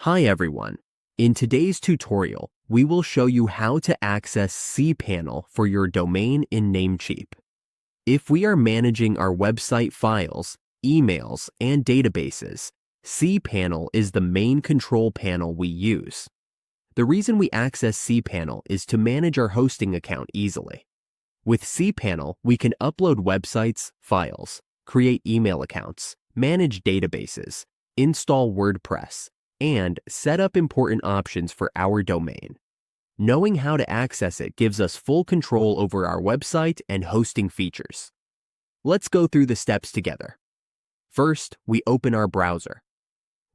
Hi everyone. In today's tutorial, we will show you how to access Cpanel for your domain in Namecheap. If we are managing our website files, emails, and databases, Cpanel is the main control panel we use. The reason we access Cpanel is to manage our hosting account easily. With Cpanel, we can upload websites, files, create email accounts, manage databases, install WordPress, and set up important options for our domain. Knowing how to access it gives us full control over our website and hosting features. Let's go through the steps together. First, we open our browser.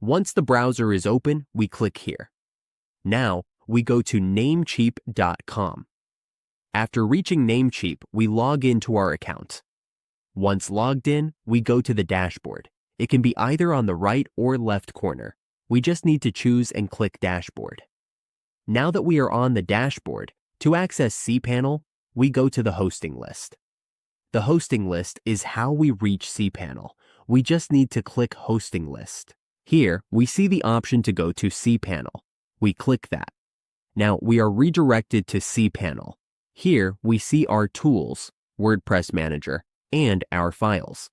Once the browser is open, we click here. Now, we go to Namecheap.com. After reaching Namecheap, we log into our account. Once logged in, we go to the dashboard. It can be either on the right or left corner. We just need to choose and click Dashboard. Now that we are on the dashboard, to access Cpanel, we go to the hosting list. The hosting list is how we reach Cpanel. We just need to click Hosting List. Here, we see the option to go to Cpanel. We click that. Now we are redirected to Cpanel. Here, we see our tools, WordPress Manager, and our files.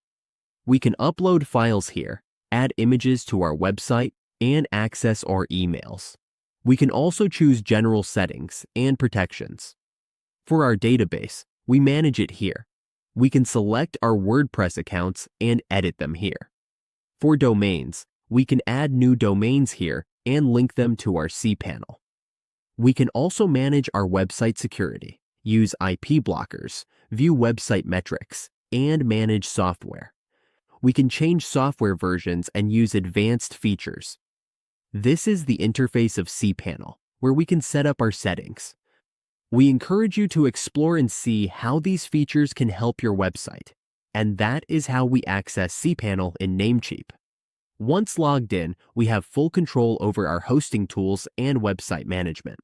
We can upload files here, add images to our website, and access our emails. We can also choose general settings and protections. For our database, we manage it here. We can select our WordPress accounts and edit them here. For domains, we can add new domains here and link them to our Cpanel. We can also manage our website security, use IP blockers, view website metrics, and manage software. We can change software versions and use advanced features. This is the interface of Cpanel, where we can set up our settings. We encourage you to explore and see how these features can help your website, and that is how we access Cpanel in Namecheap. Once logged in, we have full control over our hosting tools and website management.